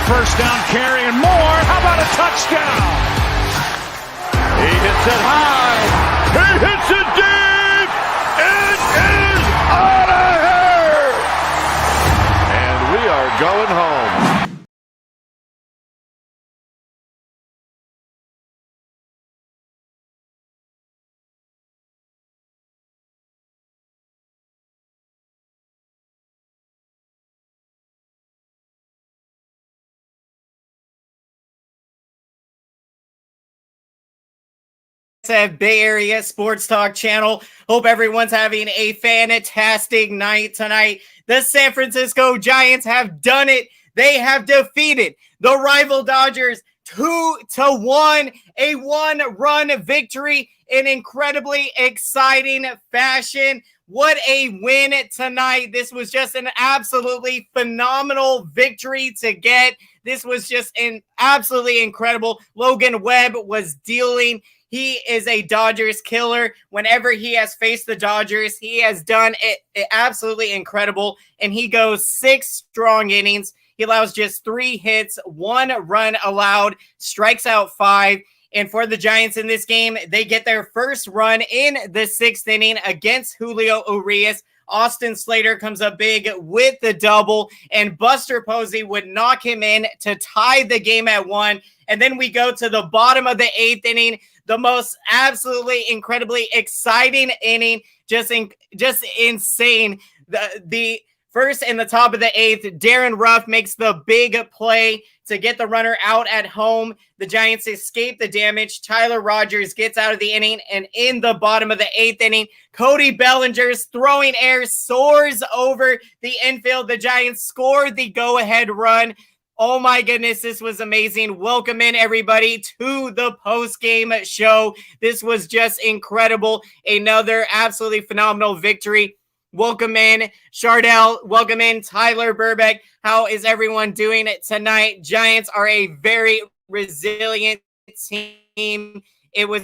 first down carry and more. How about a touchdown? He hits it high. He hits it deep. It is out of here. And we are going home. Bay Area SportsTalk channel. Hope everyone's having a fantastic night tonight. The San Francisco Giants have done it. They have defeated the rival Dodgers 2-1, a one-run victory in incredibly exciting fashion. What a win tonight. This was just an absolutely phenomenal victory to get. This was just an absolutely incredible. Logan Webb was dealing. He is a Dodgers killer. Whenever he has faced the Dodgers, he has done it absolutely incredible. And he goes 6 strong innings. He allows just 3 hits, 1 run allowed, strikes out 5. And for the Giants in this game, they get their first run in the 6th inning against Julio Urias. Austin Slater comes up big with the double, and Buster Posey would knock him in to tie the game at 1. And then we go to the bottom of the 8th inning, the most absolutely incredibly exciting inning, just insane. The first in the top of the 8th, Darren Ruff makes the big play to get the runner out at home. The Giants escape the damage. Tyler Rogers gets out of the inning, and in the bottom of the 8th inning, Cody Bellinger's throwing air soars over the infield. The Giants score the go-ahead run. Oh my goodness, this was amazing. Welcome in, everybody, to the post-game show. This was just incredible. Another absolutely phenomenal victory. Welcome in, Chardell. Welcome in, Tyler Burbeck. How is everyone doing tonight? Giants are a very resilient team. It was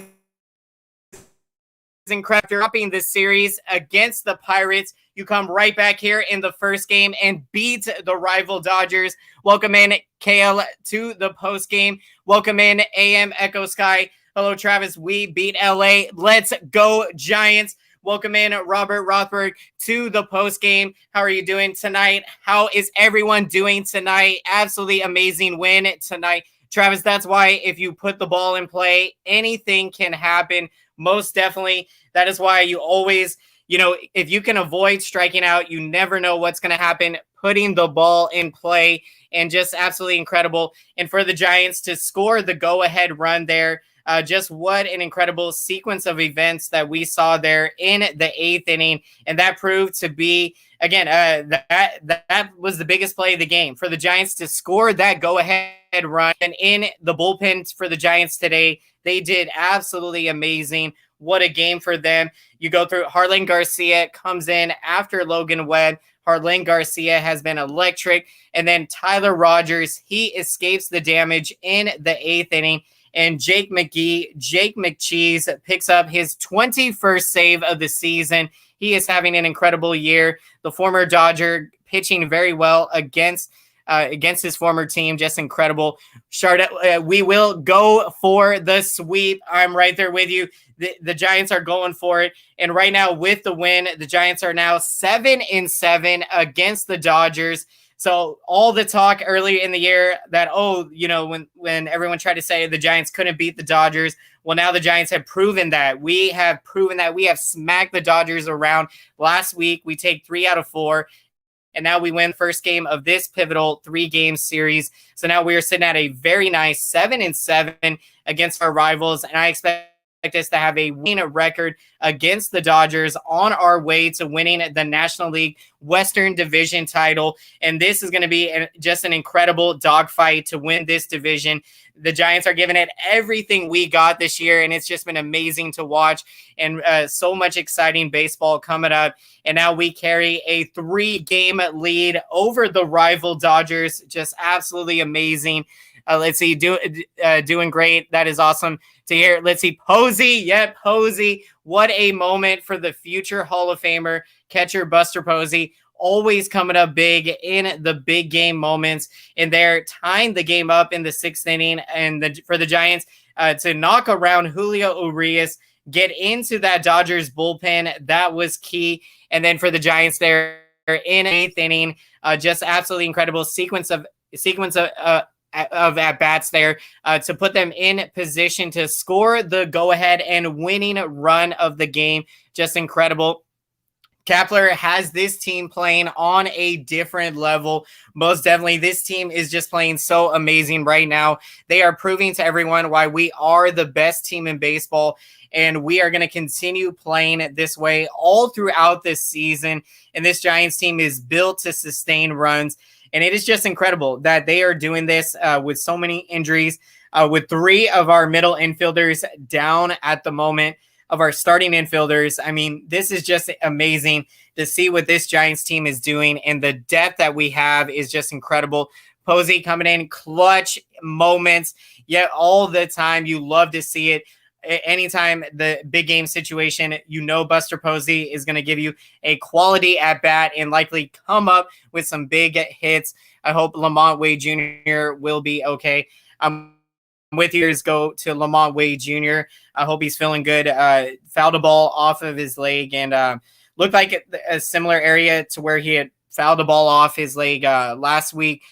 incredible dropping this series against the Pirates. You come right back here in the first game and beat the rival Dodgers. Welcome in, KL, to the post game. Welcome in, AM Echo Sky. Hello, Travis. We beat LA. Let's go, Giants. Welcome in, Robert Rothberg, to the post game. How are you doing tonight? How is everyone doing tonight? Absolutely amazing win tonight. Travis, that's why if you put the ball in play, anything can happen. Most definitely. That is why you always, if you can avoid striking out, you never know what's going to happen. Putting the ball in play, and just absolutely incredible. And for the Giants to score the go-ahead run there, just what an incredible sequence of events that we saw there in the 8th inning. And that proved to be, again, that was the biggest play of the game. For the Giants to score that go-ahead run, and in the bullpen for the Giants today, they did absolutely amazing. What a game for them. You go through, Harlan Garcia comes in after Logan Webb. Harlan Garcia has been electric. And then Tyler Rogers, he escapes the damage in the 8th inning. And Jake McCheese picks up his 21st save of the season. He is having an incredible year. The former Dodger pitching very well against his former team. Just incredible. We will go for the sweep. I'm right there with you. The Giants are going for it. And right now with the win, the Giants are now 7-7 against the Dodgers. So all the talk earlier in the year that, when everyone tried to say the Giants couldn't beat the Dodgers, well, now the Giants have proven that. We have proven that we have smacked the Dodgers around. Last week, we take 3 out of 4. And now we win the first game of this pivotal 3-game series. So now we are sitting at a very nice 7-7 against our rivals. And I expect us to have a winning record against the Dodgers on our way to winning the National League Western Division title. And this is going to be just an incredible dogfight to win this division. The Giants are giving it everything we got this year, and it's just been amazing to watch, and so much exciting baseball coming up. And now we carry a 3-game lead over the rival Dodgers. Just absolutely amazing. Let's see, doing great. That is awesome to hear. Let's see, Posey. Yep, Posey. What a moment for the future Hall of Famer catcher Buster Posey. always coming up big in the big game moments, and they're tying the game up in the 6th inning. And for the Giants to knock around Julio Urias, get into that Dodgers bullpen, that was key. And then for the Giants, they're in 8th inning, just absolutely incredible sequence of at bats there to put them in position to score the go-ahead and winning run of the game. Just incredible. Kepler has this team playing on a different level. Most definitely, this team is just playing so amazing right now. They are proving to everyone why we are the best team in baseball, and we are going to continue playing this way all throughout this season. And this Giants team is built to sustain runs, and it is just incredible that they are doing this with so many injuries, with 3 of our middle infielders down at the moment, of our starting infielders. I mean, this is just amazing to see what this Giants team is doing, and the depth that we have is just incredible. Posey coming in, clutch moments, yet all the time. You love to see it. Anytime the big game situation, Buster Posey is going to give you a quality at bat and likely come up with some big hits. I hope Lamont Wade Jr. will be okay. With yours go to Lamont Wade Jr. I hope he's feeling good. Fouled a ball off of his leg and looked like a similar area to where he had fouled a ball off his leg last week.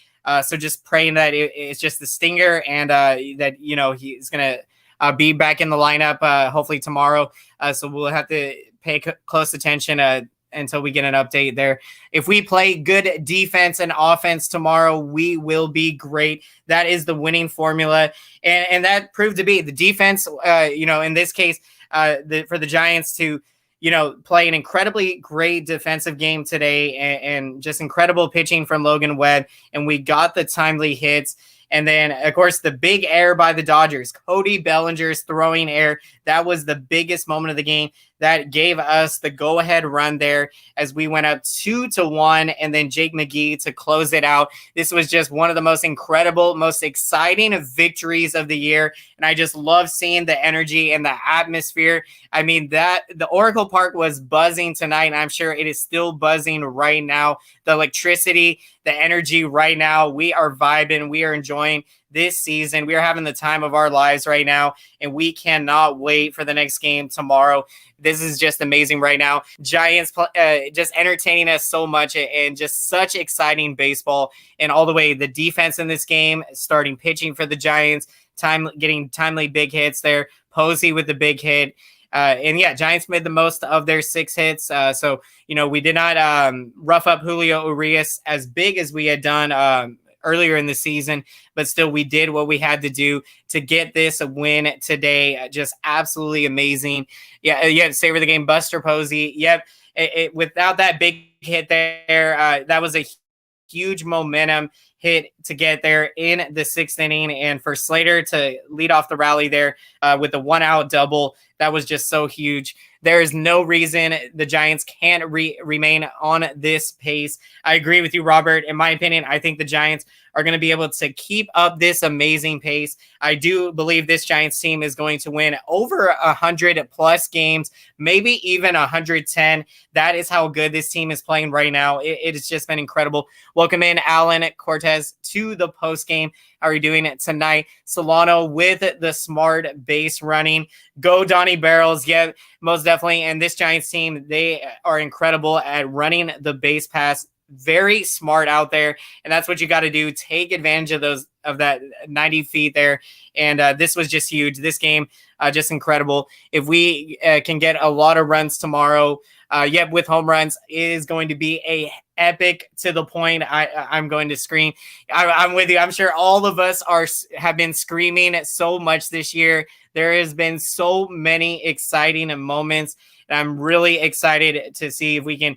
So just praying that it's just the stinger and that, he's going to be back in the lineup hopefully tomorrow. So we'll have to pay close attention until we get an update there. If we play good defense and offense tomorrow, we will be great. That is the winning formula. And that proved to be the defense, in this case, for the Giants to, play an incredibly great defensive game today and just incredible pitching from Logan Webb. And we got the timely hits. And then, of course, the big error by the Dodgers, Cody Bellinger's throwing error. That was the biggest moment of the game. That gave us the go-ahead run there as we went up 2-1, and then Jake McGee to close it out. This was just one of the most incredible, most exciting victories of the year, and I just love seeing the energy and the atmosphere. I mean, the Oracle Park was buzzing tonight, and I'm sure it is still buzzing right now. The electricity, the energy right now, we are vibing, we are enjoying this season. We are having the time of our lives right now, and we cannot wait for the next game tomorrow. This is just amazing right now. Giants just entertaining us so much and just such exciting baseball. And all the way, the defense in this game, starting pitching for the Giants, getting timely big hits there. Posey with the big hit. Giants made the most of their 6 hits. So we did not rough up Julio Urias as big as we had done earlier in the season, but still we did what we had to do to get this win today. Just absolutely amazing. Savor the game, Buster Posey. Yep. Without that big hit there, that was a huge momentum hit to get there in the 6th inning. And for Slater to lead off the rally there with the 1-out double, that was just so huge. There is no reason the Giants can't remain on this pace. I agree with you, Robert. In my opinion, I think the Giants are going to be able to keep up this amazing pace. I do believe this Giants team is going to win over 100+ games, maybe even 110. That is how good this team is playing right now. It has just been incredible. Welcome in Alan Cortez to the post game. How are you doing it tonight? Solano with the smart base running. Go Donnie Barrels. Yeah, most definitely. And this Giants team, they are incredible at running the base pass. Very smart out there. And that's what you got to do. Take advantage of that 90 feet there. And this was just huge. This game, just incredible. If we can get a lot of runs tomorrow, with home runs, it is going to be a epic to the point I'm going to scream. I'm with you. I'm sure all of us have been screaming so much this year. There has been so many exciting moments, and I'm really excited to see if we can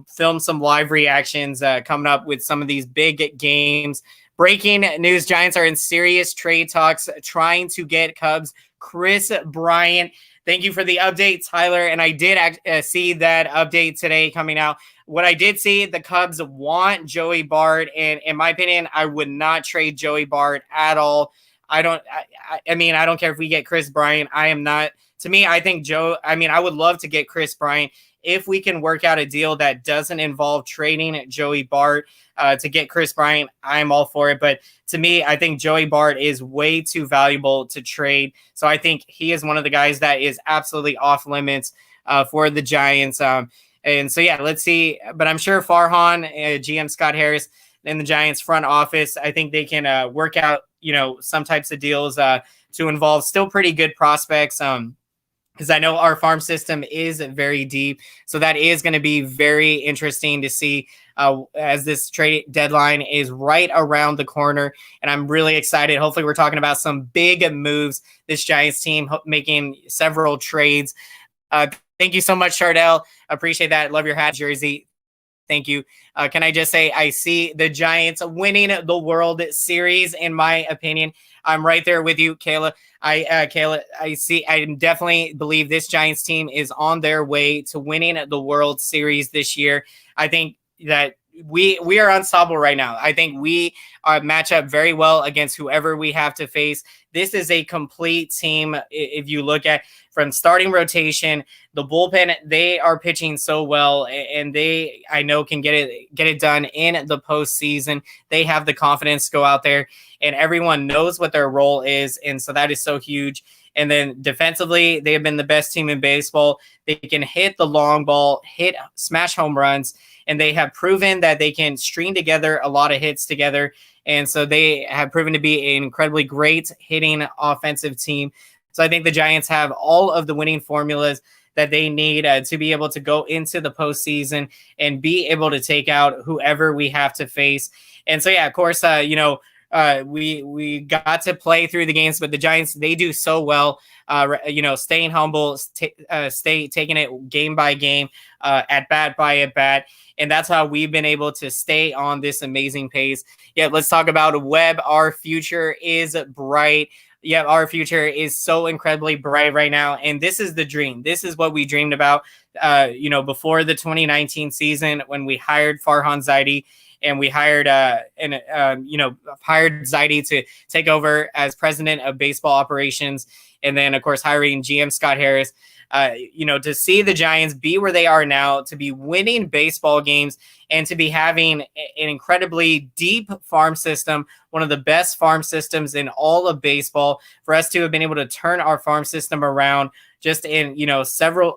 film some live reactions coming up with some of these big games. Breaking news, Giants are in serious trade talks trying to get Cubs Chris Bryant. Thank you for the update, Tyler. And I did see that update today coming out. What I did see, the Cubs want Joey Bart. And in my opinion, I would not trade Joey Bart at all. I don't care if we get Chris Bryant. I am not to me, I think I would love to get Chris Bryant. If we can work out a deal that doesn't involve trading Joey Bart to get Chris Bryant, I'm all for it. But to me, I think Joey Bart is way too valuable to trade. So I think he is one of the guys that is absolutely off limits for the Giants. And so, yeah, let's see. But I'm sure Farhan, GM Scott Harris, and the Giants front office, I think they can work out, some types of deals to involve still pretty good prospects. Because I know our farm system is very deep. So that is going to be very interesting to see as this trade deadline is right around the corner. And I'm really excited. Hopefully we're talking about some big moves. This Giants team making several trades. Thank you so much, Chardell. Appreciate that. Love your hat jersey. Thank you. Can I just say, I see the Giants winning the World Series, in my opinion. I'm right there with you, Kayla. I definitely believe this Giants team is on their way to winning the World Series this year. I think that we are unstoppable right now. I think we match up very well against whoever we have to face. This is a complete team. If you look at from starting rotation, the bullpen, they are pitching so well, and I know can get it done in the postseason. They have the confidence to go out there, and everyone knows what their role is, and so that is so huge. And then defensively, they have been the best team in baseball. They can hit the long ball, smash home runs, and they have proven that they can string together a lot of hits together. And so they have proven to be an incredibly great hitting offensive team. So I think the Giants have all of the winning formulas that they need to be able to go into the postseason and be able to take out whoever we have to face. And so, yeah, of course, we got to play through the games, but the Giants, they do so well, staying humble, taking it game by game, at bat by at bat. And that's how we've been able to stay on this amazing pace. Yeah, let's talk about Webb. Our future is bright. Yeah, our future is so incredibly bright right now. And this is the dream. This is what we dreamed about, before the 2019 season when we hired Farhan Zaidi. And we hired hired Zaidi to take over as president of baseball operations. And then, of course, hiring GM Scott Harris, to see the Giants be where they are now, to be winning baseball games, and to be having an incredibly deep farm system, one of the best farm systems in all of baseball, for us to have been able to turn our farm system around just in,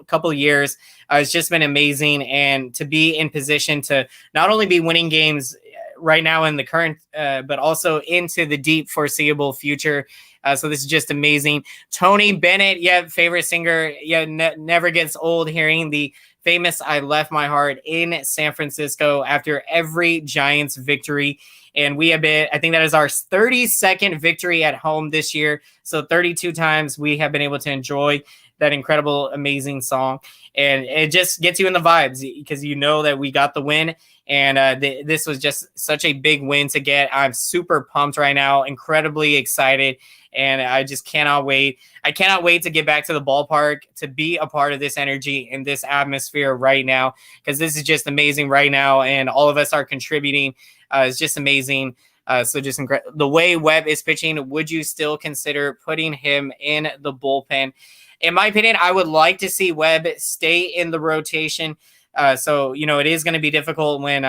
couple years. It's just been amazing. And to be in position to not only be winning games right now in the current, but also into the deep foreseeable future. So this is just amazing. Tony Bennett, favorite singer, never gets old hearing the famous I Left My Heart in San Francisco after every Giants victory. And we have been, I think that is our 32nd victory at home this year. So 32 times we have been able to enjoy that incredible, amazing song. And it just gets you in the vibes because you know that we got the win. And this was just such a big win to get. I'm super pumped right now, incredibly excited. And I just cannot wait. I cannot wait to get back to the ballpark, to be a part of this energy and this atmosphere right now, because this is just amazing right now. And all of us are contributing. It's just amazing. So just incredible. The way Webb is pitching, would you still consider putting him in the bullpen? In my opinion, I would like to see Webb stay in the rotation. So, it is going to be difficult when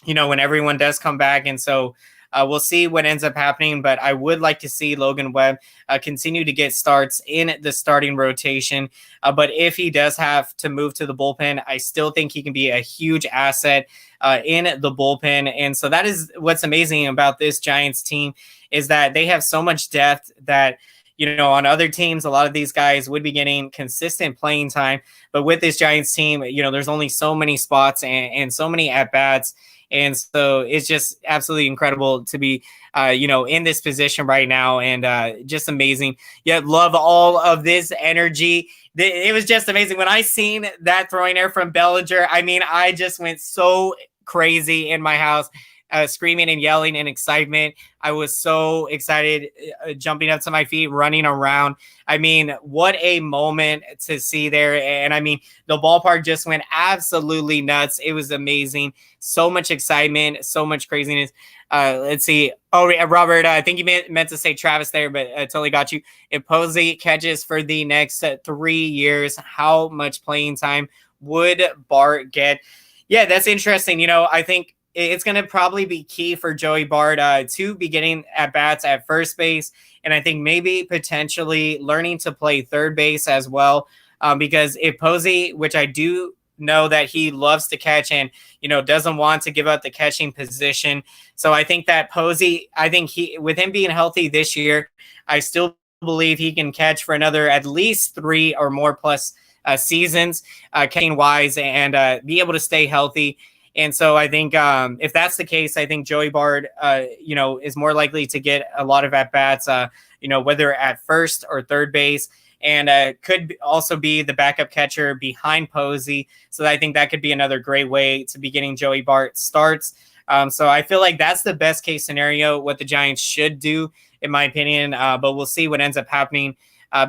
everyone does come back. And so we'll see what ends up happening. But I would like to see Logan Webb continue to get starts in the starting rotation. But if he does have to move to the bullpen, I still think he can be a huge asset in the bullpen. And so that is what's amazing about this Giants team, is that they have so much depth that, on other teams, a lot of these guys would be getting consistent playing time. But with this Giants team, there's only so many spots and so many at-bats. And so it's just absolutely incredible to be, in this position right now, and just amazing. Love all of this energy. It was just amazing. When I seen that throwing air from Bellinger, I mean, I just went so crazy in my house. screaming and yelling in excitement. I was so excited, jumping up to my feet, running around. I mean, what a moment to see there. And I mean, the ballpark just went absolutely nuts. It was amazing. So much excitement, so much craziness. Let's see. Oh, Robert, I think you meant to say Travis there, but I totally got you. If Posey catches for the next 3 years, how much playing time would Bart get? Yeah, that's interesting. I think it's going to probably be key for Joey Bart to be getting at bats at first base. And I think maybe potentially learning to play third base as well. Because if Posey, which I do know that he loves to catch and, doesn't want to give up the catching position. So I think that Posey, with him being healthy this year, I still believe he can catch for another at least 3 or more plus seasons, catching wise, and be able to stay healthy. And so I think if that's the case, I think Joey Bart, is more likely to get a lot of at-bats, whether at first or third base, and could also be the backup catcher behind Posey. So I think that could be another great way to be getting Joey Bart starts. So I feel like that's the best case scenario, what the Giants should do, in my opinion. But we'll see what ends up happening.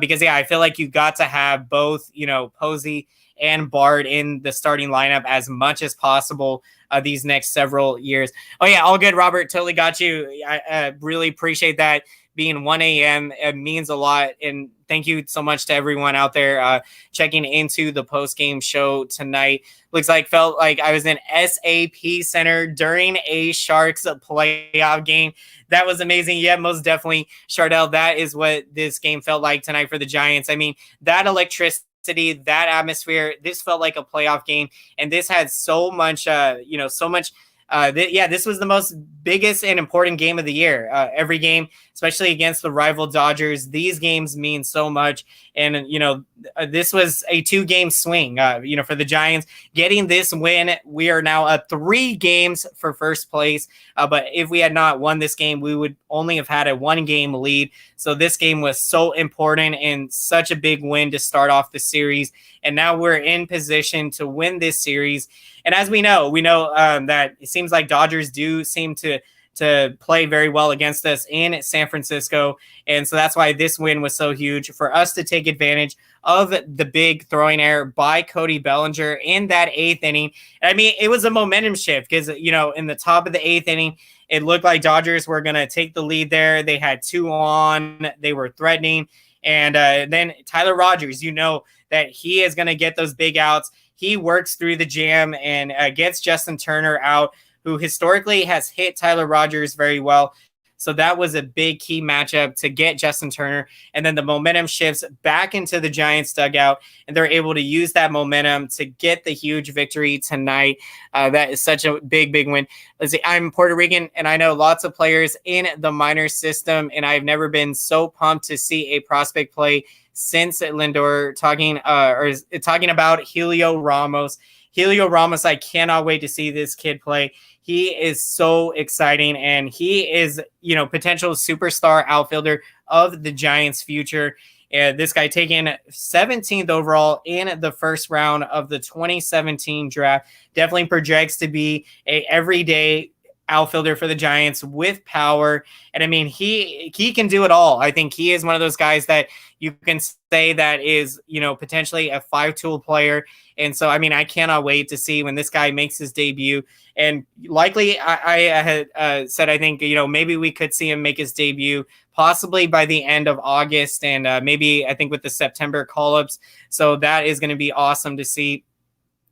Because, I feel like you got to have both, Posey and Bart in the starting lineup as much as possible these next several years. Oh, yeah, all good, Robert. Totally got you. I really appreciate that. Being 1 a.m. It means a lot. And thank you so much to everyone out there checking into the post-game show tonight. Felt like I was in SAP Center during a Sharks playoff game. That was amazing. Yeah, most definitely, Chardell, that is what this game felt like tonight for the Giants. I mean, that electricity, that atmosphere, this felt like a playoff game. And this had so much, so much. This was the most biggest and important game of the year. Every game, especially against the rival Dodgers, these games mean so much. And, this was a 2-game swing, for the Giants. Getting this win, we are now at 3 games for first place. But if we had not won this game, we would only have had a 1-game lead. So this game was so important and such a big win to start off the series. And now we're in position to win this series. And as we know that it seems like Dodgers do seem to play very well against us in San Francisco. And so that's why this win was so huge for us to take advantage of the big throwing error by Cody Bellinger in that 8th inning. And I mean, it was a momentum shift because, in the top of the 8th inning, it looked like Dodgers were going to take the lead there. They had 2 on, they were threatening. And then Tyler Rogers, that he is going to get those big outs. He works through the jam and gets Justin Turner out, who historically has hit Tyler Rogers very well. So that was a big key matchup to get Justin Turner. And then the momentum shifts back into the Giants dugout, and they're able to use that momentum to get the huge victory tonight. That is such a big, big win. Let's see, I'm Puerto Rican, and I know lots of players in the minor system, and I've never been so pumped to see a prospect play since Lindor, talking about Helio Ramos. Helio Ramos, I cannot wait to see this kid play. He is so exciting, and he is, potential superstar outfielder of the Giants' future. This guy taken 17th overall in the first round of the 2017 draft. Definitely projects to be a everyday outfielder for the Giants with power. And I mean, he can do it all. I think he is one of those guys that you can say that is, potentially a 5-tool player. And so, I mean, I cannot wait to see when this guy makes his debut. And likely I had said, I think, maybe we could see him make his debut possibly by the end of August, and maybe I think with the September call-ups. So that is going to be awesome to see.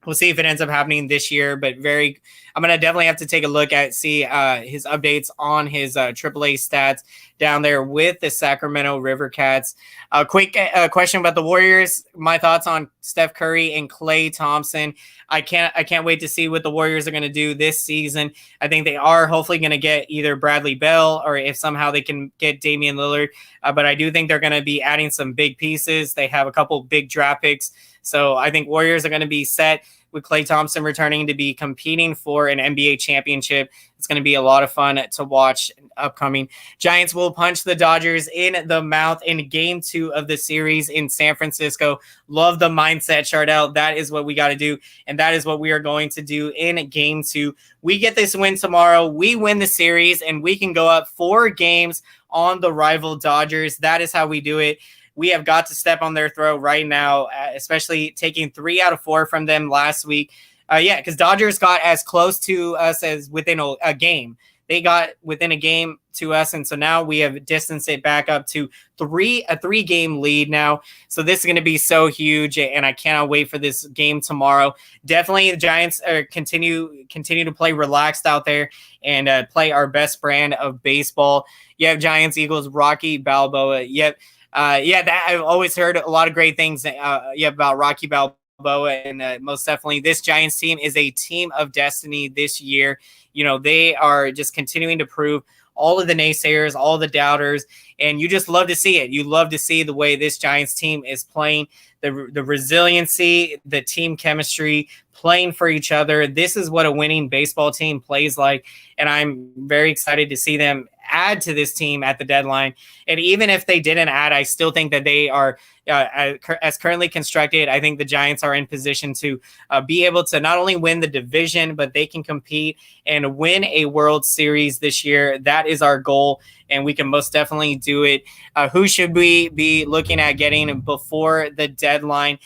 We'll see if it ends up happening this year, but I'm going to definitely have to take a look at, see his updates on his AAA stats down there with the Sacramento River Cats. A quick question about the Warriors. My thoughts on Steph Curry and Klay Thompson. I can't wait to see what the Warriors are going to do this season. I think they are hopefully going to get either Bradley Beal or if somehow they can get Damian Lillard. But I do think they're going to be adding some big pieces. They have a couple big draft picks. So I think Warriors are going to be set. with Klay Thompson returning to be competing for an NBA championship. It's going to be a lot of fun to watch upcoming. Giants will punch the Dodgers in the mouth in game 2 of the series in San Francisco. Love the mindset, Chardell. That is what we got to do, and that is what we are going to do in game 2. We get this win tomorrow. We win the series, and we can go up 4 games on the rival Dodgers. That is how we do it. We have got to step on their throat right now, especially taking 3 out of 4 from them last week. Because Dodgers got as close to us as within a game. They got within a game to us, and so now we have distanced it back up to a 3-game lead now. So this is going to be so huge, and I cannot wait for this game tomorrow. Definitely, the Giants continue to play relaxed out there and play our best brand of baseball. You have Giants, Eagles, Rocky Balboa. Yep. That I've always heard a lot of great things about Rocky Balboa. And most definitely this Giants team is a team of destiny this year. They are just continuing to prove all of the naysayers, all the doubters, and you just love to see it. You love to see the way this Giants team is playing, the resiliency, the team chemistry, playing for each other. This is what a winning baseball team plays like, and I'm very excited to see them add to this team at the deadline. And even if they didn't add, I still think that they are, as currently constructed, I think the Giants are in position to be able to not only win the division, but they can compete and win a World Series this year. That is our goal, and we can most definitely do it. Who should we be looking at getting before the deadline?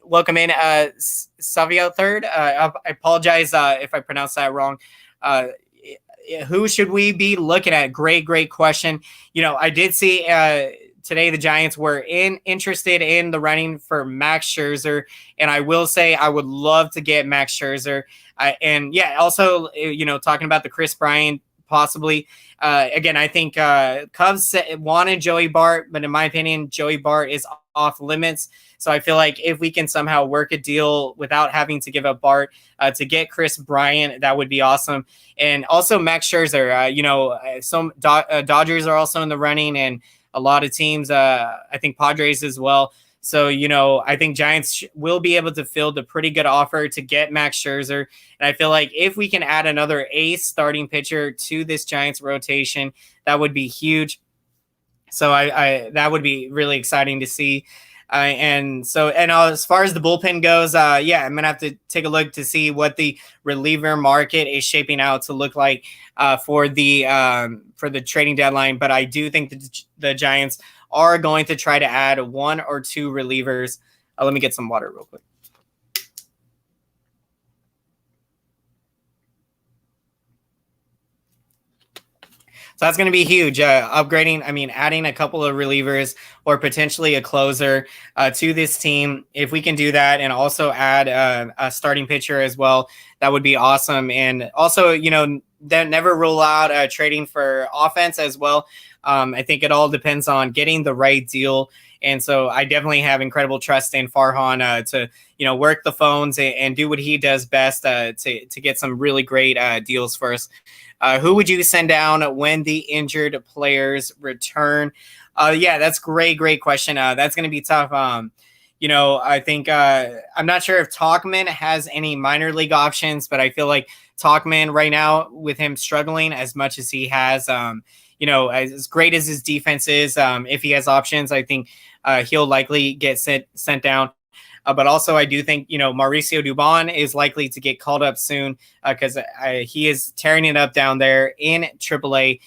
Welcome in, Savio Third. I apologize if I pronounced that wrong. Who should we be looking at? Great question. I did see today the Giants were interested in the running for Max Scherzer, and I will say I would love to get Max Scherzer. Also, talking about the Chris Bryant possibly. Again, I think Cubs wanted Joey Bart, but in my opinion, Joey Bart is off limits. So I feel like if we can somehow work a deal without having to give up Bart to get Chris Bryant, that would be awesome. And also Max Scherzer, some Dodgers are also in the running, and a lot of teams, I think Padres as well. So, I think Giants will be able to field a pretty good offer to get Max Scherzer. And I feel like if we can add another ace starting pitcher to this Giants rotation, that would be huge. So I that would be really exciting to see. As far as the bullpen goes, I'm going to have to take a look to see what the reliever market is shaping out to look like for the trading deadline. But I do think that the Giants are going to try to add 1 or 2 relievers. Let me get some water real quick. So that's going to be huge. Adding a couple of relievers or potentially a closer to this team. If we can do that and also add a starting pitcher as well, that would be awesome. And also, then never rule out trading for offense as well. I think it all depends on getting the right deal. And so I definitely have incredible trust in Farhan to, work the phones and do what he does best to get some really great deals for us. Who would you send down when the injured players return? That's great question. That's going to be tough. I think I'm not sure if Talkman has any minor league options, but I feel like Talkman right now, with him struggling as much as he has, as great as his defense is, if he has options, I think he'll likely get sent down. But also, I do think, Mauricio Dubon is likely to get called up soon because he is tearing it up down there in AAA.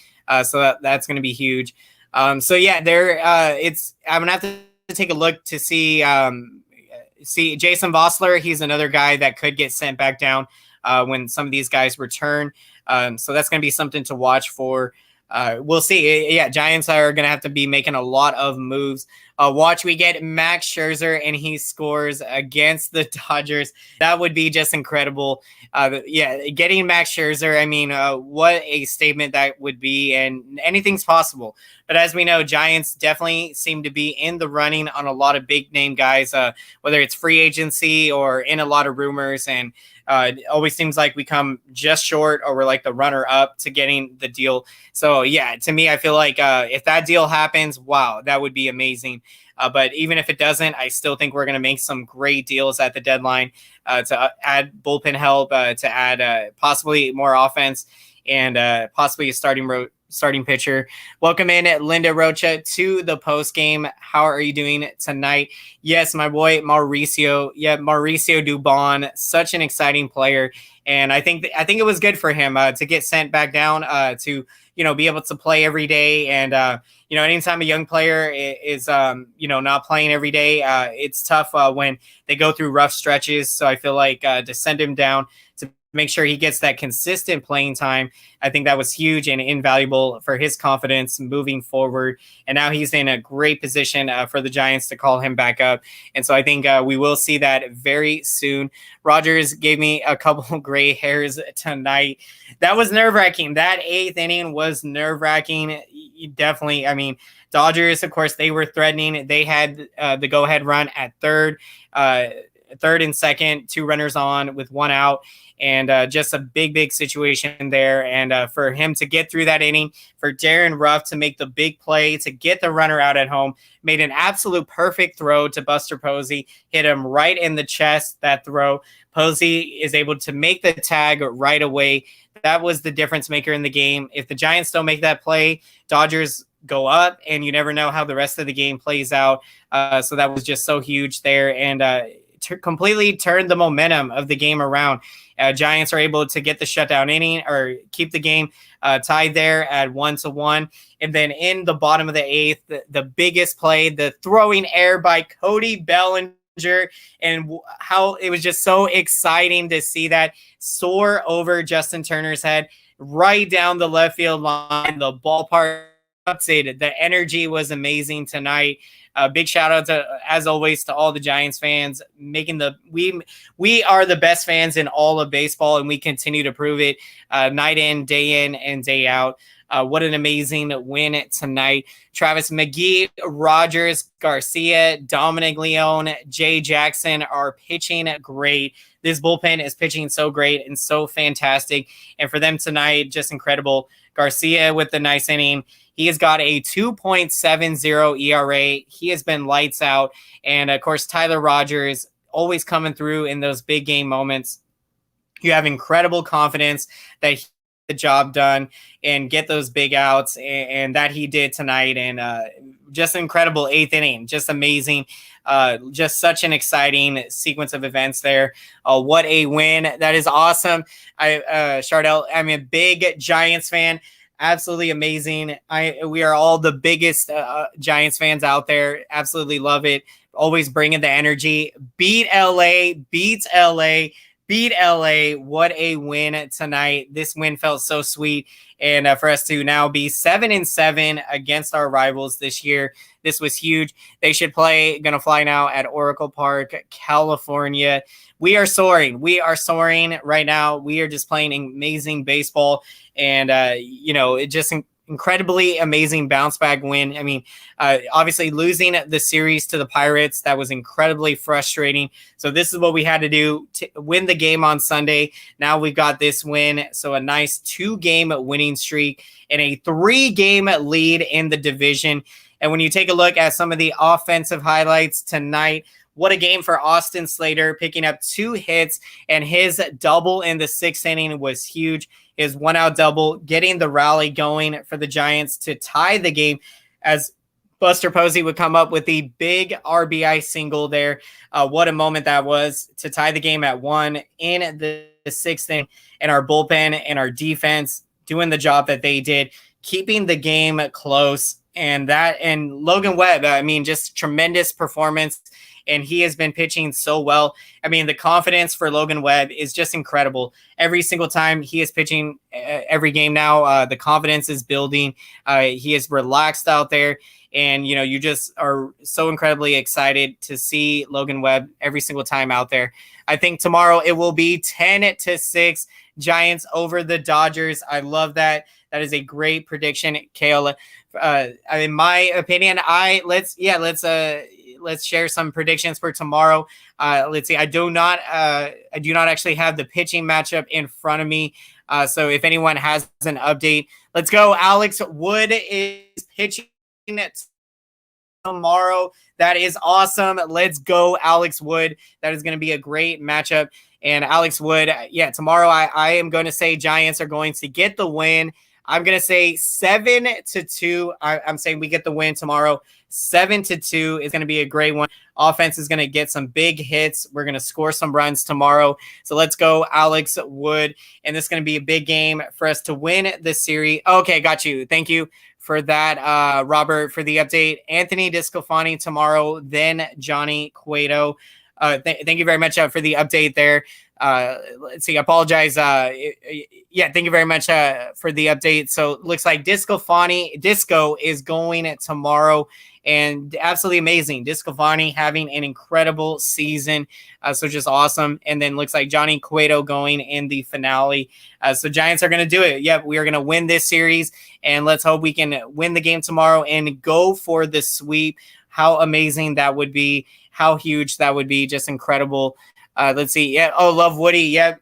So that's going to be huge. I'm going to have to take a look to see Jason Vossler. He's another guy that could get sent back down when some of these guys return. So that's going to be something to watch for. We'll see. Giants are going to have to be making a lot of moves. Watch, we get Max Scherzer and he scores against the Dodgers. That would be just incredible. Getting Max Scherzer, what a statement that would be, and anything's possible. But as we know, Giants definitely seem to be in the running on a lot of big name guys, whether it's free agency or in a lot of rumors. And it always seems like we come just short, or we're like the runner up to getting the deal. So to me, I feel like if that deal happens, wow, that would be amazing. But even if it doesn't, I still think we're going to make some great deals at the deadline to add bullpen help, to add possibly more offense, and possibly a starting pitcher. Welcome in Linda Rocha to the post game. How are you doing tonight? Yes, my boy Mauricio. Yeah, Mauricio Dubon, such an exciting player, and I think it was good for him to get sent back down to be able to play every day. And anytime a young player is not playing every day, it's tough when they go through rough stretches. So I feel like to send him down to make sure he gets that consistent playing time, I think that was huge and invaluable for his confidence moving forward. And now he's in a great position for the Giants to call him back up. And so I think we will see that very soon. Rogers gave me a couple gray hairs tonight. That was nerve-wracking. That 8th inning was nerve-wracking. Definitely. I mean, Dodgers, of course, they were threatening. They had the go-ahead run at third and second, 2 runners on with 1 out. And just a big situation there. And for him to get through that inning, for Darren Ruff to make the big play, to get the runner out at home, made an absolute perfect throw to Buster Posey, hit him right in the chest, that throw. Posey is able to make the tag right away. That was the difference maker in the game. If the Giants don't make that play, Dodgers go up, and you never know how the rest of the game plays out. So that was just so huge there. And completely turned the momentum of the game around. Giants are able to get the shutdown inning or keep the game tied there at 1-1. And then in the bottom of the 8th, the biggest play, the throwing error by Cody Bellinger, and how it was just so exciting to see that soar over Justin Turner's head right down the left field line. The ballpark, the energy was amazing tonight. Big shout out to, as always, to all the Giants fans making we are the best fans in all of baseball, and we continue to prove it night in and day out. What an amazing win tonight. Travis McGee, Rogers, Garcia, Dominic Leone, Jay Jackson are pitching great. This bullpen is pitching so great and so fantastic. And for them tonight, just incredible. Garcia with the nice inning. He has got a 2.70 ERA. He has been lights out. And, of course, Tyler Rogers always coming through in those big game moments. You have incredible confidence that he the job done and get those big outs, and that he did tonight. And just incredible 8th inning, just amazing. Just such an exciting sequence of events there. What a win. That is awesome. Chardell, I'm a big Giants fan. Absolutely amazing. We are all the biggest Giants fans out there. Absolutely love it. Always bringing the energy. Beat LA, beats LA. Beat LA. What a win tonight. This win felt so sweet. And for us to now be 7-7 against our rivals this year, this was huge. They should going to fly now at Oracle Park, California. We are soaring. We are soaring right now. We are just playing amazing baseball. And, it just incredibly amazing bounce back win. I mean, obviously losing the series to the Pirates, that was incredibly frustrating. So this is what we had to do to win the game on Sunday. Now we've got this win. So a nice 2-game winning streak and a 3-game lead in the division. And when you take a look at some of the offensive highlights tonight, what a game for Austin Slater, picking up 2 hits, and his double in the 6th inning was huge. His 1-out double, getting the rally going for the Giants to tie the game as Buster Posey would come up with the big RBI single there. What a moment that was to tie the game at 1 in the 6th inning, and our bullpen and our defense doing the job that they did, keeping the game close. And Logan Webb, just tremendous performance. And he has been pitching so well. I mean, the confidence for Logan Webb is just incredible. Every single time he is pitching every game now, the confidence is building. He is relaxed out there. And, you just are so incredibly excited to see Logan Webb every single time out there. I think tomorrow it will be 10-6 Giants over the Dodgers. I love that. That is a great prediction, Kayla. In my opinion, let's share some predictions for tomorrow. Let's see. I do not actually have the pitching matchup in front of me. So if anyone has an update, let's go. Alex Wood is pitching tomorrow. That is awesome. Let's go, Alex Wood. That is going to be a great matchup. And Alex Wood, tomorrow I am going to say Giants are going to get the win. I'm going to say 7-2. I'm saying we get the win tomorrow. 7-2 is going to be a great one. Offense is going to get some big hits. We're going to score some runs tomorrow. So let's go, Alex Wood. And this is going to be a big game for us to win this series. Okay, got you. Thank you for that, Robert, for the update. Anthony DeSclafani tomorrow, then Johnny Cueto. Thank you very much for the update there. Let's see. I apologize. Thank you very much for the update. So it looks like Disco is going tomorrow, and absolutely amazing. DeSclafani having an incredible season. So just awesome. And then looks like Johnny Cueto going in the finale. So Giants are going to do it. Yep, we are going to win this series, and let's hope we can win the game tomorrow and go for the sweep. How amazing that would be. How huge that would be. Just incredible. Let's see. Yeah. Oh, love Woody. Yep.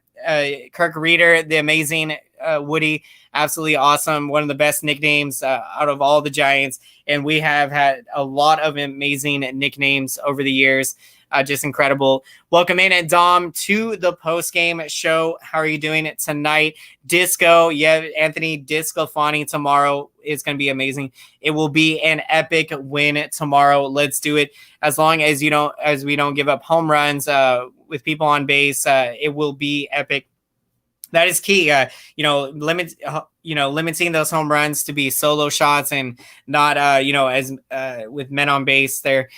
Kirk Reeder, the amazing Woody. Absolutely awesome. One of the best nicknames out of all the Giants. And we have had a lot of amazing nicknames over the years. Just incredible. Welcome in, Dom, to the post-game show. How are you doing tonight? Disco, Anthony DeSclafani tomorrow is going to be amazing. It will be an epic win tomorrow. Let's do it. As long as we don't give up home runs with people on base, it will be epic. That is key. Limiting those home runs to be solo shots and not, as with men on base there.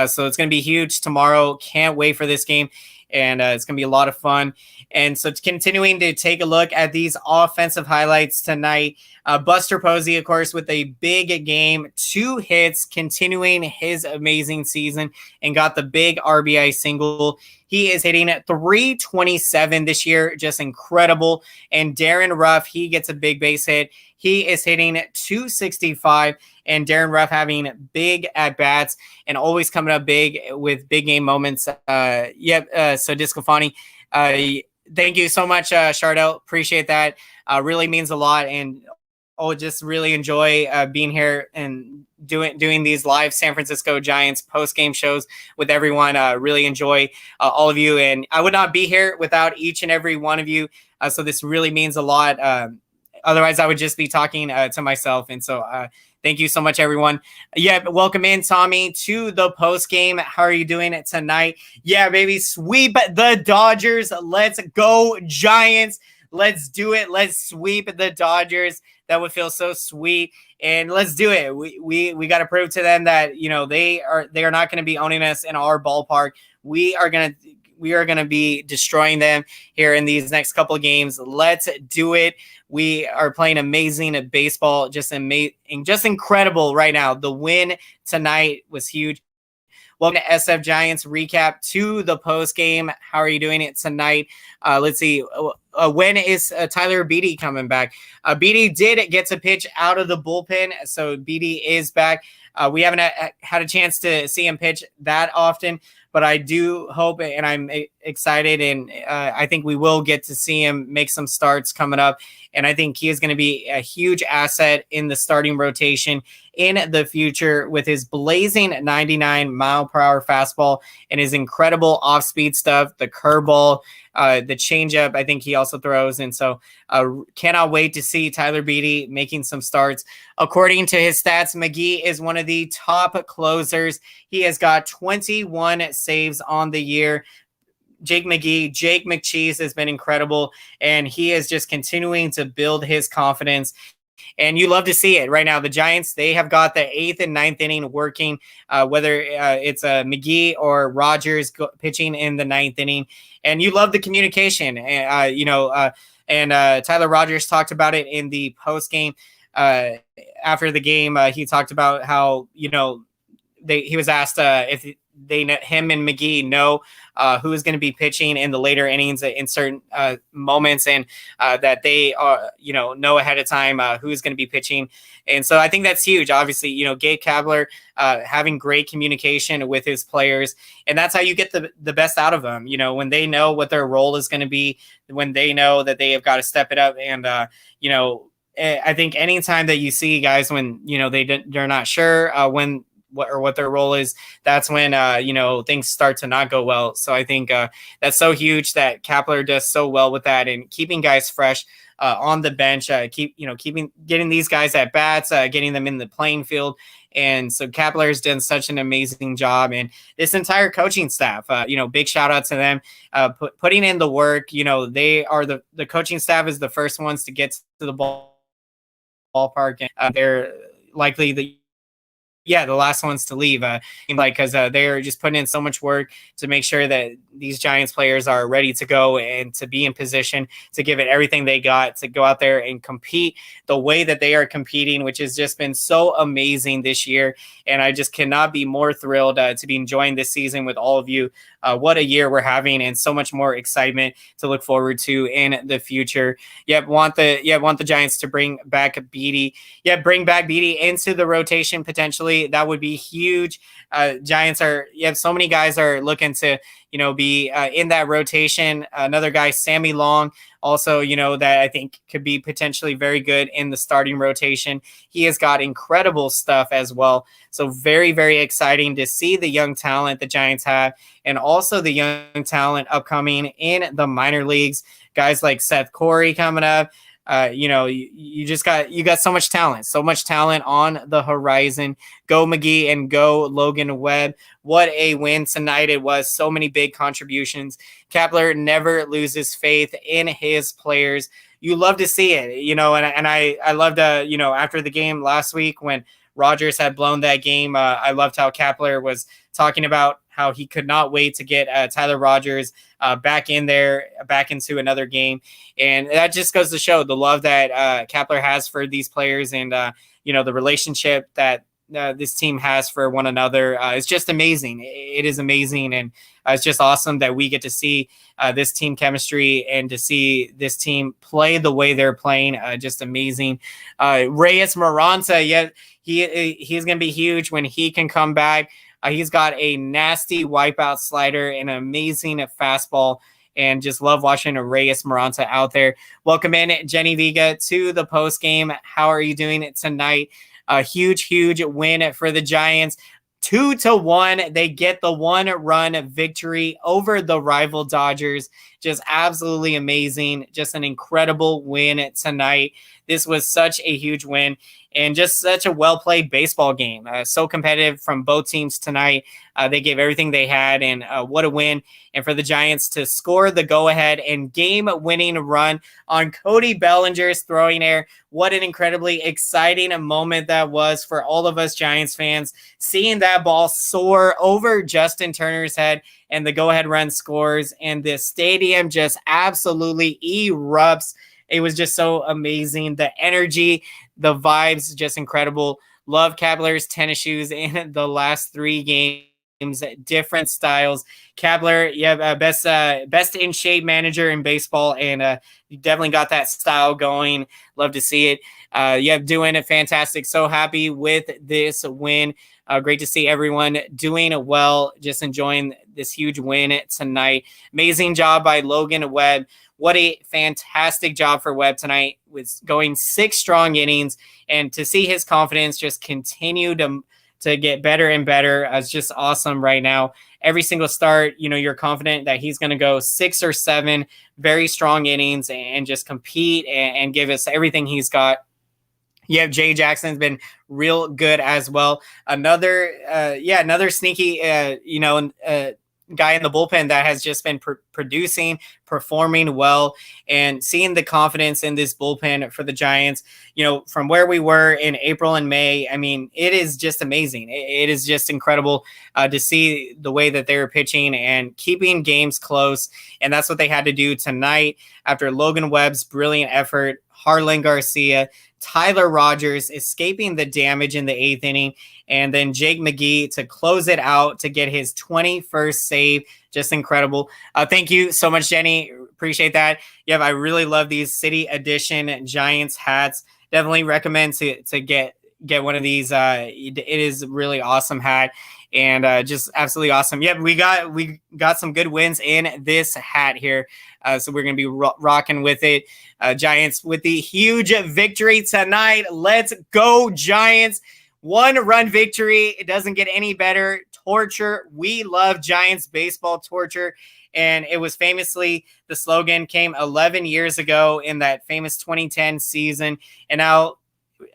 So it's going to be huge tomorrow. Can't wait for this game. And it's going to be a lot of fun. And so continuing to take a look at these offensive highlights tonight, Buster Posey, of course, with a big game, 2 hits, continuing his amazing season, and got the big RBI single. He is hitting at 327 this year, just incredible. And Darren Ruff, he gets a big base hit. He is hitting 265, and Darren Ruff having big at-bats and always coming up big with big game moments. So DeSclafani, thank you so much, Chardell. Appreciate that. Really means a lot, and just really enjoy being here and doing these live San Francisco Giants post-game shows with everyone. Really enjoy all of you, and I would not be here without each and every one of you. So this really means a lot. Otherwise, I would just be talking to myself. And so thank you so much, everyone. Welcome in, Tommy, to the post game. How are you doing tonight? Yeah, baby, sweep the Dodgers. Let's go, Giants. Let's do it. Let's sweep the Dodgers. That would feel so sweet. And let's do it. We got to prove to them that, they are not going to be owning us in our ballpark. We are going to be destroying them here in these next couple of games. Let's do it. We are playing amazing baseball, just incredible right now. The win tonight was huge. Welcome to SF Giants recap to the post game. How are you doing it tonight? Let's see. When is Tyler Beede coming back? Beede did get to pitch out of the bullpen, so Beede is back. We haven't had a chance to see him pitch that often, but I do hope, and I'm excited, and I think we will get to see him make some starts coming up. And I think he is going to be a huge asset in the starting rotation in the future with his blazing 99-mile-per-hour fastball and his incredible off-speed stuff, the curveball, the changeup. I think he also throws. And so cannot wait to see Tyler Beede making some starts. According to his stats, McGee is one of the top closers. He has got 21 saves on the year. Jake McCheese has been incredible, and he is just continuing to build his confidence. And you love to see it right now. The Giants, they have got the 8th and 9th inning working, whether it's McGee or Rogers pitching in the 9th inning. And you love the communication. And Tyler Rogers talked about it in the post game. After the game, he talked about how, he was asked if him and McGee know who is going to be pitching in the later innings in certain moments, and that they know ahead of time who's going to be pitching. And so I think that's huge. Obviously, Gabe Kapler having great communication with his players, and that's how you get the best out of them. When they know what their role is going to be, when they know that they have got to step it up, and I think anytime that you see guys when they're not sure when what their role is, that's when things start to not go well. So I think that's so huge that Kapler does so well with that and keeping guys fresh on the bench, getting these guys at bats, getting them in the playing field. And so Kapler has done such an amazing job, and this entire coaching staff, big shout out to them, putting in the work. They are the coaching staff is the first ones to get to the ballpark, and they're likely the last ones to leave, because they're just putting in so much work to make sure that these Giants players are ready to go and to be in position to give it everything they got to go out there and compete the way that they are competing, which has just been so amazing this year. And I just cannot be more thrilled to be enjoying this season with all of you. What a year we're having, and so much more excitement to look forward to in the future. Want the Giants to bring back Beatty. Bring back Beatty into the rotation potentially. That would be huge. Giants so many guys are looking to be in that rotation. Another guy, Sammy Long, also that I think could be potentially very good in the starting rotation. He has got incredible stuff as well. So very, very exciting to see the young talent the Giants have, and also the young talent upcoming in the minor leagues. Guys like Seth Corey coming up. You got so much talent on the horizon. Go McGee and go Logan Webb. What a win tonight it was. So many big contributions. Kapler never loses faith in his players. You love to see it, and I loved, after the game last week when Rogers had blown that game, I loved how Kapler was talking about how he could not wait to get Tyler Rogers back into another game. And that just goes to show the love that Kapler has for these players, and, the relationship that this team has for one another. It's just amazing. It is amazing. And it's just awesome that we get to see this team chemistry and to see this team play the way they're playing. Just amazing. Reyes Maranta, he's going to be huge when he can come back. He's got a nasty wipeout slider and an amazing fastball, and just love watching a Reyes Maranta out there. Welcome in, Jenny Vega, to the post game. How are you doing tonight? A huge win for the Giants. 2-1. They get the 1-run victory over the rival Dodgers. Just absolutely amazing. Just an incredible win tonight. This was such a huge win and just such a well-played baseball game. So competitive from both teams tonight. They gave everything they had, and what a win. And for the Giants to score the go-ahead and game-winning run on Cody Bellinger's throwing error. What an incredibly exciting moment that was for all of us Giants fans, seeing that ball soar over Justin Turner's head and the go-ahead run scores, and the stadium just absolutely erupts. It was just so amazing. The energy, the vibes, just incredible. Love Kapler's tennis shoes in the last 3 games. Different styles. Kapler, best in shape manager in baseball, and you definitely got that style going. Love to see it. Doing it fantastic. So happy with this win. Great to see everyone doing well. Just enjoying this huge win tonight. Amazing job by Logan Webb. What a fantastic job for Webb tonight, with going 6 strong innings, and to see his confidence just continue to get better and better. It's just awesome right now. Every single start, you're confident that he's going to go 6 or 7 very strong innings and just compete and give us everything he's got. Jay Jackson's been real good as well. Another sneaky, guy in the bullpen that has just been producing, performing well, and seeing the confidence in this bullpen for the Giants, from where we were in April and May. I mean, it is just amazing. It is just incredible to see the way that they're pitching and keeping games close. And that's what they had to do tonight after Logan Webb's brilliant effort, Harlan Garcia, Tyler Rogers escaping the damage in the 8th inning, and then Jake McGee to close it out to get his 21st save. Just incredible. Thank you so much, Jenny. Appreciate that. I really love these City Edition Giants hats. Definitely recommend to get one of these. It is a really awesome hat, and just absolutely awesome. We got some good wins in this hat here. So we're going to be rocking with it. Giants with the huge victory tonight. Let's go, Giants. 1-run victory. It doesn't get any better. Torture. We love Giants baseball torture. And it was famously, the slogan came 11 years ago in that famous 2010 season. And now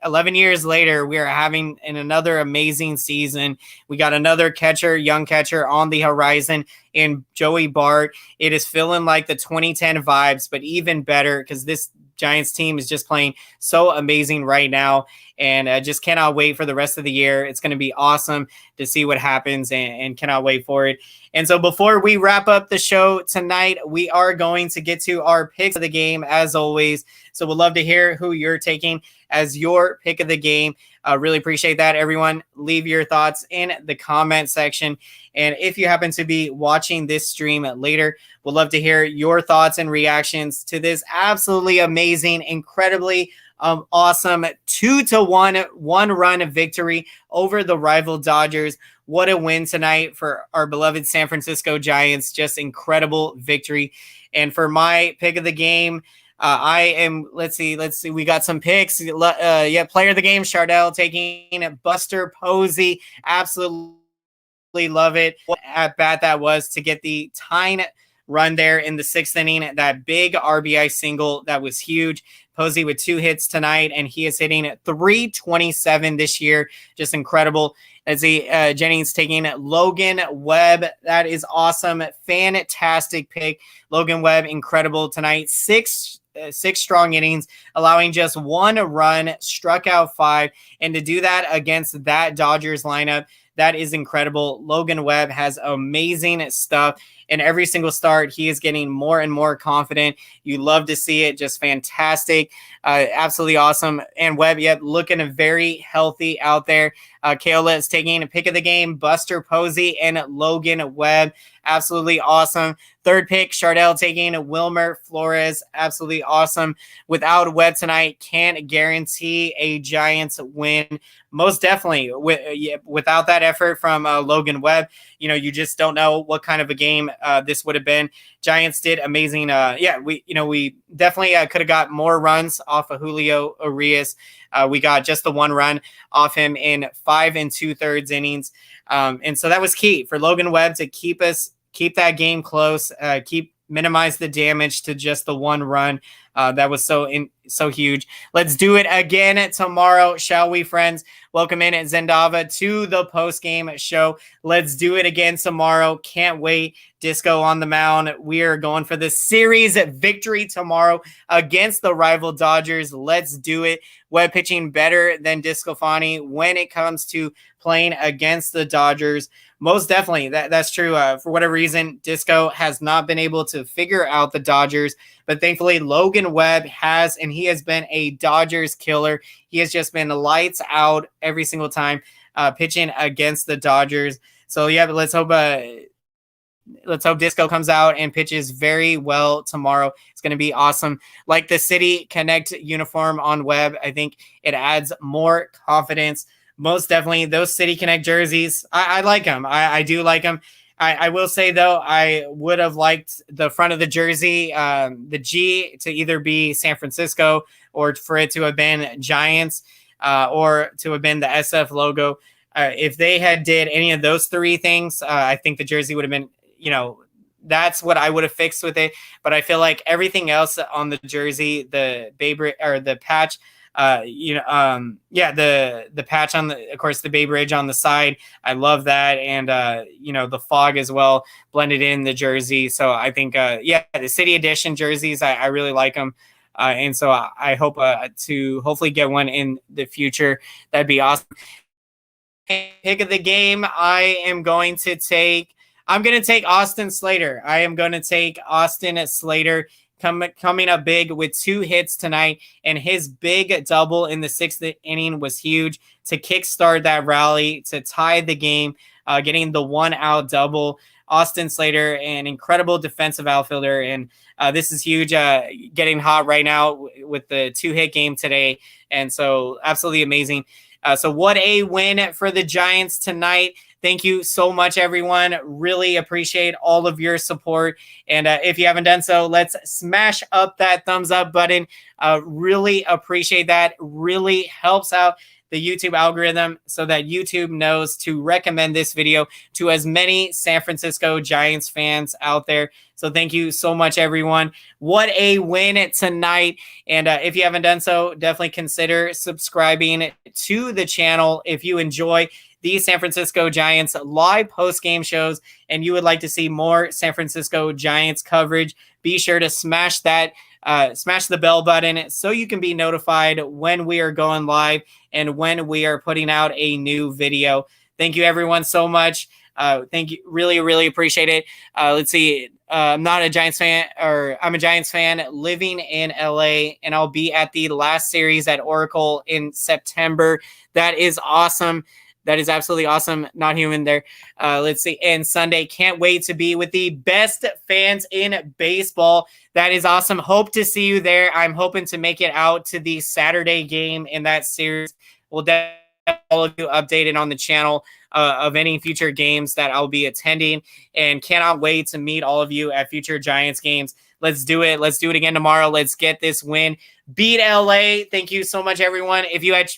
11 years later, we are having another amazing season. We got another catcher, young catcher on the horizon in Joey Bart. It is feeling like the 2010 vibes, but even better because this Giants team is just playing so amazing right now. And I just cannot wait for the rest of the year. It's going to be awesome to see what happens and cannot wait for it. And so before we wrap up the show tonight, we are going to get to our picks of the game as always. So we'd love to hear who you're taking as your pick of the game. Really appreciate that, everyone. Leave your thoughts in the comment section. And if you happen to be watching this stream later, we'd love to hear your thoughts and reactions to this absolutely amazing, incredibly awesome 2-1 1-run victory over the rival Dodgers. What a win tonight for our beloved San Francisco Giants. Just incredible victory. And for my pick of the game, I am, let's see. We got some picks. Player of the game, Chardell taking Buster Posey. Absolutely love it. What at bat that was to get the tying run there in the 6th inning. That big RBI single, that was huge. Posey with 2 hits tonight, and he is hitting .327 this year. Just incredible. As Jennings taking Logan Webb. That is awesome. Fantastic pick. Logan Webb, incredible tonight. Six strong innings, allowing just 1 run, struck out 5. And to do that against that Dodgers lineup, that is incredible. Logan Webb has amazing stuff. In every single start, he is getting more and more confident. You love to see it. Just fantastic. Absolutely awesome. And Webb, looking very healthy out there. Keola is taking a pick of the game, Buster Posey and Logan Webb. Absolutely awesome. Third pick, Chardell taking Wilmer Flores. Absolutely awesome. Without Webb tonight, can't guarantee a Giants win. Most definitely. Without that effort from Logan Webb, you just don't know what kind of a game this would have been. Giants did amazing. We definitely could have got more runs off of Julio Urias. We got just the 1 run off him in 5 2/3 innings. And so that was key for Logan Webb to keep that game close, minimize the damage to just the 1 run. That was so huge. Let's do it again tomorrow, shall we, friends? Welcome in Zendava to the post-game show. Let's do it again tomorrow. Can't wait. Disco on the mound. We are going for the series victory tomorrow against the rival Dodgers. Let's do it. Webb pitching better than DeSclafani when it comes to playing against the Dodgers. Most definitely, that's true. For whatever reason, Disco has not been able to figure out the Dodgers, but thankfully Logan Webb has, and he has been a Dodgers killer. He has just been lights out every single time pitching against the Dodgers. So but let's hope Disco comes out and pitches very well tomorrow. It's going to be awesome. Like the City Connect uniform on Webb, I think it adds more confidence. Most definitely, those City Connect jerseys, I like them. I do like them. I will say, though, I would have liked the front of the jersey, the G, to either be San Francisco or for it to have been Giants or to have been the SF logo. If they had did any of those 3 things, I think the jersey would have been, that's what I would have fixed with it. But I feel like everything else on the jersey, the the patch, the patch on of course, the Bay Bridge on the side. I love that. And, the fog as well blended in the jersey. So I think, the City Edition jerseys, I really like them. And so I hope to hopefully get one in the future. That'd be awesome. Pick of the game, I'm going to take Austin Slater. I am going to take Austin Slater. Coming up big with 2 hits tonight, and his big double in the 6th inning was huge to kickstart that rally, to tie the game, getting the 1-out double. Austin Slater, an incredible defensive outfielder, and this is huge, getting hot right now with the 2-hit game today, and so absolutely amazing. So what a win for the Giants tonight. Thank you so much, everyone. Really appreciate all of your support. And if you haven't done so, let's smash up that thumbs up button. Really appreciate that. Really helps out the YouTube algorithm so that YouTube knows to recommend this video to as many San Francisco Giants fans out there. So thank you so much, everyone. What a win tonight. And if you haven't done so, definitely consider subscribing to the channel if you enjoy the San Francisco Giants live post-game shows and you would like to see more San Francisco Giants coverage. Be sure to smash the bell button so you can be notified when we are going live and when we are putting out a new video. Thank you, everyone, so much. Thank you. Really, really appreciate it. Let's see. I'm not a Giants fan, or I'm a Giants fan living in LA, and I'll be at the last series at Oracle in September. That is awesome. That is absolutely awesome. Not human there. Let's see. And Sunday, can't wait to be with the best fans in baseball. That is awesome. Hope to see you there. I'm hoping to make it out to the Saturday game in that series. We'll definitely have all of you updated on the channel of any future games that I'll be attending, and cannot wait to meet all of you at future Giants games. Let's do it. Let's do it again tomorrow. Let's get this win. Beat LA. Thank you so much, everyone. If you had,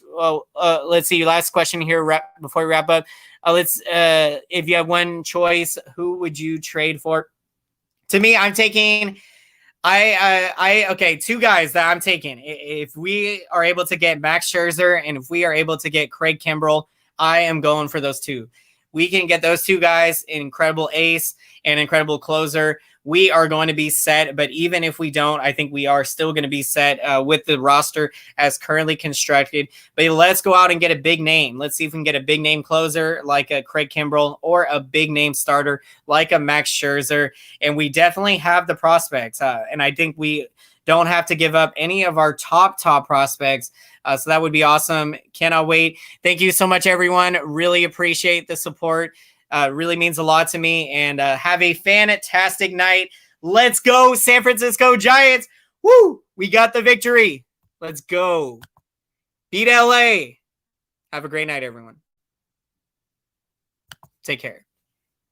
let's see, last question here before we wrap up. If you have one choice, who would you trade for? To me, I'm taking, okay, two guys that I'm taking. If we are able to get Max Scherzer and if we are able to get Craig Kimbrell, I am going for those two. We can get those two guys, an incredible ace and incredible closer. We are going to be set, but even if we don't, I think we are still going to be set with the roster as currently constructed. But let's go out and get a big name. Let's see if we can get a big name closer like a Craig Kimbrell or a big name starter like a Max Scherzer. And we definitely have the prospects. And I think we don't have to give up any of our top prospects. So that would be awesome. Cannot wait. Thank you so much, everyone. Really appreciate the support. Really means a lot to me. And have a fantastic night. Let's go, San Francisco Giants. Woo! We got the victory. Let's go. Beat LA. Have a great night, everyone. Take care.